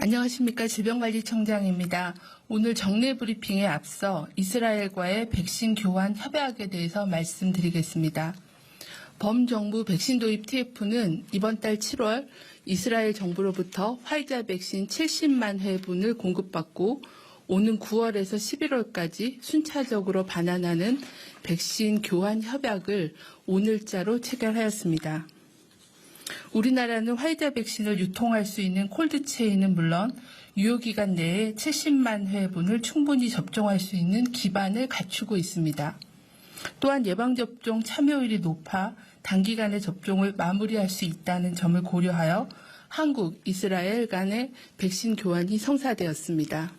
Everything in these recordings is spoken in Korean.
안녕하십니까. 질병관리청장입니다. 오늘 정례 브리핑에 앞서 이스라엘과의 백신 교환 협약에 대해서 말씀드리겠습니다. 범정부 백신 도입 TF는 이번 달 7월 이스라엘 정부로부터 화이자 백신 70만 회분을 공급받고 오는 9월에서 11월까지 순차적으로 반환하는 백신 교환 협약을 오늘자로 체결하였습니다. 우리나라는 화이자 백신을 유통할 수 있는 콜드체인은 물론 유효기간 내에 70만 회분을 충분히 접종할 수 있는 기반을 갖추고 있습니다. 또한 예방접종 참여율이 높아 단기간에 접종을 마무리할 수 있다는 점을 고려하여 한국, 이스라엘 간의 백신 교환이 성사되었습니다.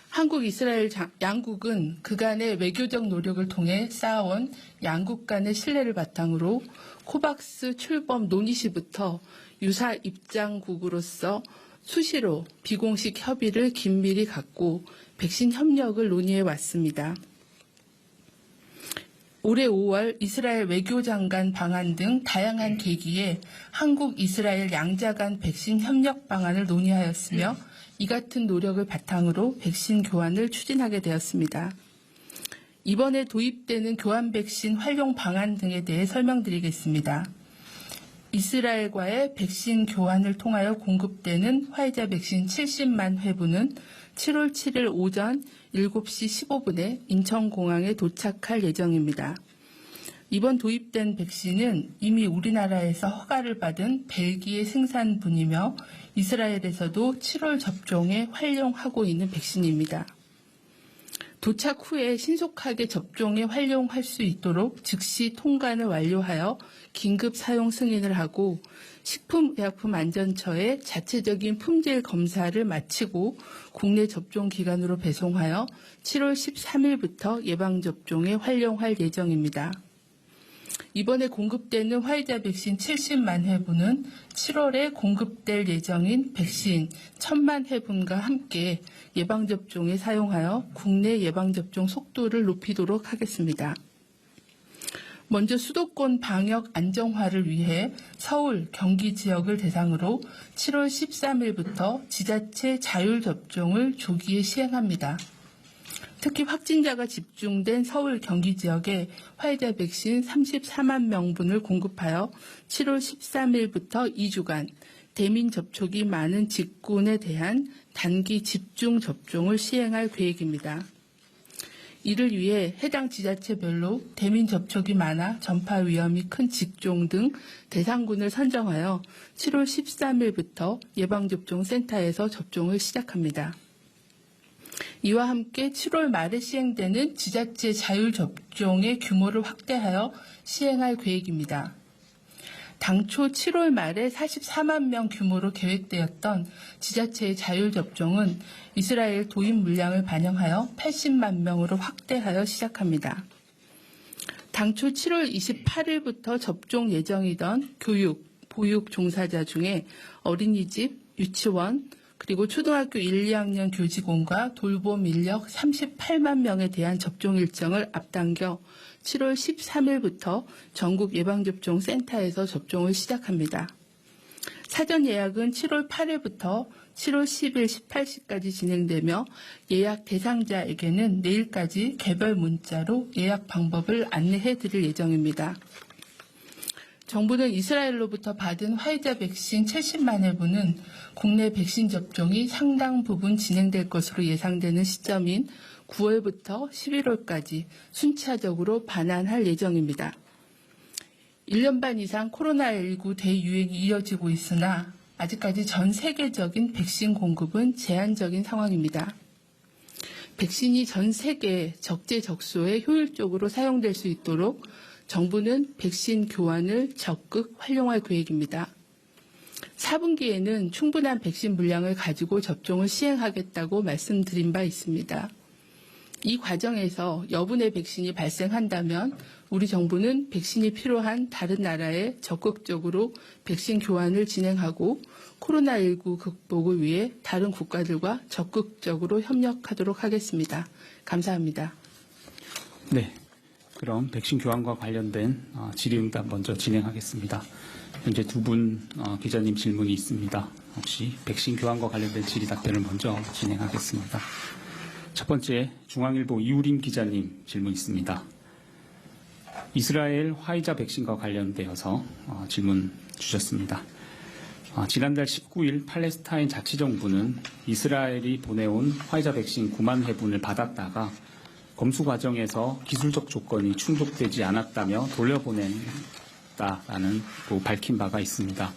한국, 이스라엘 양국은 그간의 외교적 노력을 통해 쌓아온 양국 간의 신뢰를 바탕으로 코박스 출범 논의 시부터 유사 입장국으로서 수시로 비공식 협의를 긴밀히 갖고 백신 협력을 논의해 왔습니다. 올해 5월 이스라엘 외교장관 방한 등 다양한 계기에 한국, 이스라엘 양자 간 백신 협력 방안을 논의하였으며 이 같은 노력을 바탕으로 백신 교환을 추진하게 되었습니다. 이번에 도입되는 교환 백신 활용 방안 등에 대해 설명드리겠습니다. 이스라엘과의 백신 교환을 통하여 공급되는 화이자 백신 70만 회분은 7월 7일 오전 7시 15분에 인천공항에 도착할 예정입니다. 이번 도입된 백신은 이미 우리나라에서 허가를 받은 벨기에 생산분이며 이스라엘에서도 7월 접종에 활용하고 있는 백신입니다. 도착 후에 신속하게 접종에 활용할 수 있도록 즉시 통관을 완료하여 긴급 사용 승인을 하고 식품의약품안전처에 자체적인 품질 검사를 마치고 국내 접종 기관으로 배송하여 7월 13일부터 예방접종에 활용할 예정입니다. 이번에 공급되는 화이자 백신 70만 회분은 7월에 공급될 예정인 백신 1000만 회분과 함께 예방접종에 사용하여 국내 예방접종 속도를 높이도록 하겠습니다. 먼저 수도권 방역 안정화를 위해 서울, 경기 지역을 대상으로 7월 13일부터 지자체 자율접종을 조기에 시행합니다. 특히 확진자가 집중된 서울, 경기 지역에 화이자 백신 34만 명분을 공급하여 7월 13일부터 2주간 대민 접촉이 많은 직군에 대한 단기 집중 접종을 시행할 계획입니다. 이를 위해 해당 지자체별로 대민 접촉이 많아 전파 위험이 큰 직종 등 대상군을 선정하여 7월 13일부터 예방접종 센터에서 접종을 시작합니다. 이와 함께 7월 말에 시행되는 지자체 자율접종의 규모를 확대하여 시행할 계획입니다. 당초 7월 말에 44만 명 규모로 계획되었던 지자체의 자율접종은 이스라엘 도입 물량을 반영하여 80만 명으로 확대하여 시작합니다. 당초 7월 28일부터 접종 예정이던 교육, 보육 종사자 중에 어린이집, 유치원, 그리고 초등학교 1, 2학년 교직원과 돌봄 인력 38만 명에 대한 접종 일정을 앞당겨 7월 13일부터 전국 예방접종 센터에서 접종을 시작합니다. 사전 예약은 7월 8일부터 7월 10일 18시까지 진행되며 예약 대상자에게는 내일까지 개별 문자로 예약 방법을 안내해 드릴 예정입니다. 정부는 이스라엘로부터 받은 화이자 백신 70만 회분은 국내 백신 접종이 상당 부분 진행될 것으로 예상되는 시점인 9월부터 11월까지 순차적으로 반환할 예정입니다. 1년 반 이상 코로나19 대유행이 이어지고 있으나 아직까지 전 세계적인 백신 공급은 제한적인 상황입니다. 백신이 전 세계 적재적소에 효율적으로 사용될 수 있도록 정부는 백신 교환을 적극 활용할 계획입니다. 4분기에는 충분한 백신 물량을 가지고 접종을 시행하겠다고 말씀드린 바 있습니다. 이 과정에서 여분의 백신이 발생한다면 우리 정부는 백신이 필요한 다른 나라에 적극적으로 백신 교환을 진행하고 코로나19 극복을 위해 다른 국가들과 적극적으로 협력하도록 하겠습니다. 감사합니다. 네. 그럼 백신 교환과 관련된 질의응답 먼저 진행하겠습니다. 현재 두 분 기자님 질문이 있습니다. 혹시 백신 교환과 관련된 질의 답변을 먼저 진행하겠습니다. 첫 번째, 중앙일보 이우림 기자님 질문 있습니다. 이스라엘 화이자 백신과 관련되어서 질문 주셨습니다. 지난달 19일 팔레스타인 자치정부는 이스라엘이 보내온 화이자 백신 9만 회분을 받았다가 검수 과정에서 기술적 조건이 충족되지 않았다며 돌려보냈다라는 밝힌 바가 있습니다.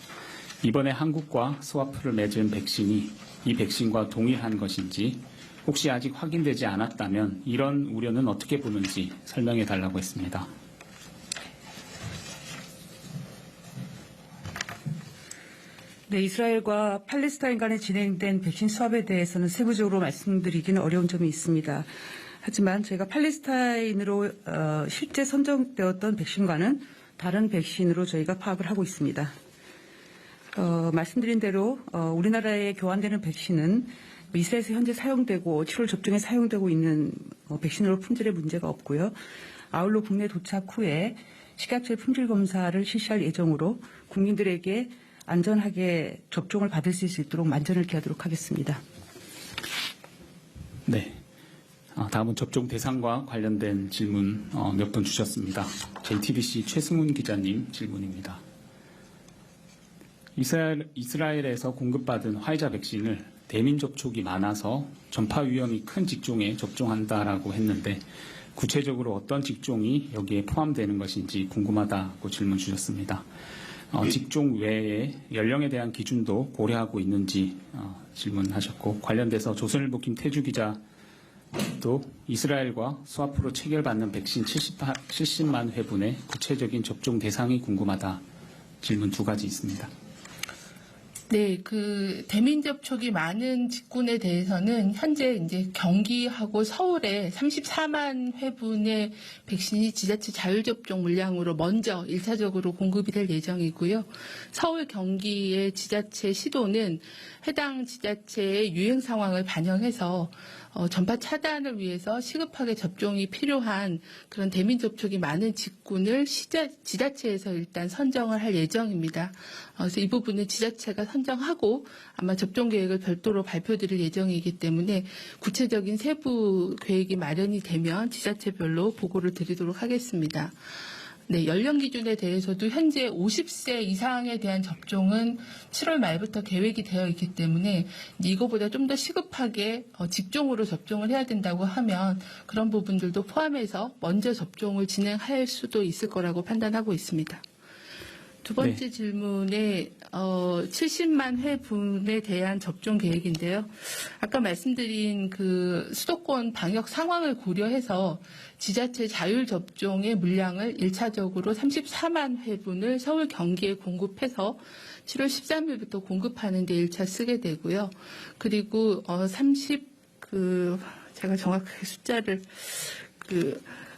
이번에 한국과 스와프를 맺은 백신이 이 백신과 동일한 것인지 혹시 아직 확인되지 않았다면 이런 우려는 어떻게 보는지 설명해 달라고 했습니다. 네, 이스라엘과 팔레스타인 간에 진행된 백신 수합에 대해서는 세부적으로 말씀드리기는 어려운 점이 있습니다. 하지만 저희가 팔레스타인으로 실제 선정되었던 백신과는 다른 백신으로 저희가 파악을 하고 있습니다. 말씀드린 대로 우리나라에 교환되는 백신은 이스라엘에서 현재 사용되고 7월 접종에 사용되고 있는 백신으로 품질에 문제가 없고요. 아울러 국내 도착 후에 식약처의 품질 검사를 실시할 예정으로 국민들에게 안전하게 접종을 받을 수 있도록 만전을 기하도록 하겠습니다. 네. 다음은 접종 대상과 관련된 질문 몇 분 주셨습니다. JTBC 최승훈 기자님 질문입니다. 이스라엘에서 공급받은 화이자 백신을 대민 접촉이 많아서 전파 위험이 큰 직종에 접종한다라고 했는데 구체적으로 어떤 직종이 여기에 포함되는 것인지 궁금하다고 질문 주셨습니다. 직종 외에 연령에 대한 기준도 고려하고 있는지 질문하셨고, 관련돼서 조선일보 김태주 기자도 이스라엘과 스와프로 체결받는 백신 70만 회분의 구체적인 접종 대상이 궁금하다 질문 두 가지 있습니다. 네, 대민 접촉이 많은 직군에 대해서는 현재 이제 경기하고 서울에 34만 회분의 백신이 지자체 자율접종 물량으로 먼저 1차적으로 공급이 될 예정이고요. 서울, 경기의 지자체 시도는 해당 지자체의 유행 상황을 반영해서 전파 차단을 위해서 시급하게 접종이 필요한 그런 대민 접촉이 많은 직군을 지자체에서 일단 선정을 할 예정입니다. 그래서 이 부분은 지자체가 선정하고 아마 접종 계획을 별도로 발표드릴 예정이기 때문에 구체적인 세부 계획이 마련이 되면 지자체별로 보고를 드리도록 하겠습니다. 네, 연령 기준에 대해서도 현재 50세 이상에 대한 접종은 7월 말부터 계획이 되어 있기 때문에 이거보다 좀 더 시급하게 직종으로 접종을 해야 된다고 하면 그런 부분들도 포함해서 먼저 접종을 진행할 수도 있을 거라고 판단하고 있습니다. 두 번째 질문에 70만 회분에 대한 접종 계획인데요. 아까 말씀드린 수도권 방역 상황을 고려해서 지자체 자율 접종의 물량을 1차적으로 34만 회분을 서울 경기에 공급해서 7월 13일부터 공급하는 데 1차 쓰게 되고요. 그리고 제가 정확하게 숫자를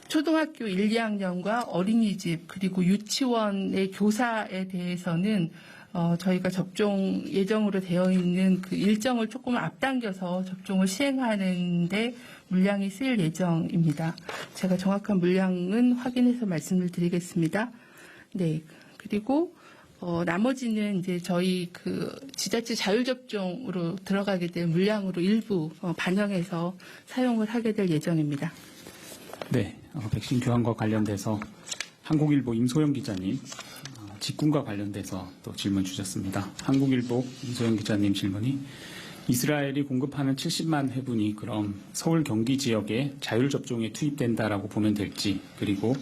초등학교 1, 2학년과 어린이집 그리고 유치원의 교사에 대해서는 저희가 접종 예정으로 되어 있는 일정을 조금 앞당겨서 접종을 시행하는데 물량이 쓰일 예정입니다. 제가 정확한 물량은 확인해서 말씀을 드리겠습니다. 네, 그리고 나머지는 이제 저희 지자체 자율접종으로 들어가게 될 물량으로 일부 반영해서 사용을 하게 될 예정입니다. 네, 백신 교환과 관련돼서 한국일보 임소영 기자님 직군과 관련돼서 또 질문 주셨습니다. 한국일보 임소영 기자님 질문이 이스라엘이 공급하는 70만 회분이 그럼 서울 경기 지역에 자율접종에 투입된다라고 보면 될지, 그리고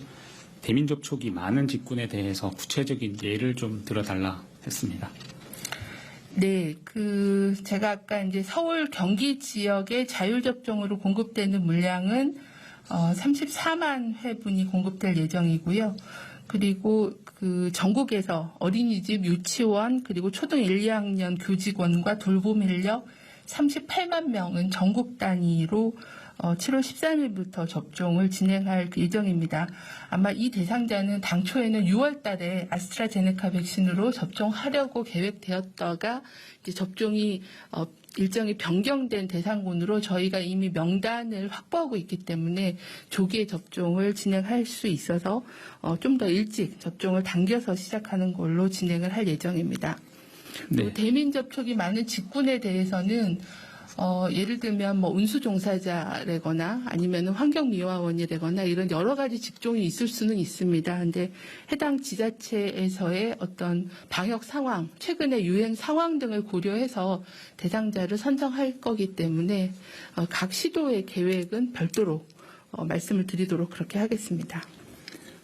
대민 접촉이 많은 직군에 대해서 구체적인 예를 좀 들어달라 했습니다. 네, 제가 아까 이제 서울 경기 지역에 자율접종으로 공급되는 물량은 34만 회분이 공급될 예정이고요. 그리고 전국에서 어린이집, 유치원, 그리고 초등 1, 2학년 교직원과 돌봄 인력 38만 명은 전국 단위로 7월 13일부터 접종을 진행할 예정입니다. 아마 이 대상자는 당초에는 6월 달에 아스트라제네카 백신으로 접종하려고 계획되었다가 이제 접종이 일정이 변경된 대상군으로 저희가 이미 명단을 확보하고 있기 때문에 조기에 접종을 진행할 수 있어서 좀 더 일찍 접종을 당겨서 시작하는 걸로 진행을 할 예정입니다. 네. 또 대민 접촉이 많은 직군에 대해서는 예를 들면 뭐 운수종사자라거나 아니면 환경미화원이라거나 이런 여러 가지 직종이 있을 수는 있습니다. 근데 해당 지자체에서의 어떤 방역 상황, 최근의 유행 상황 등을 고려해서 대상자를 선정할 거기 때문에 각 시도의 계획은 별도로 말씀을 드리도록 그렇게 하겠습니다.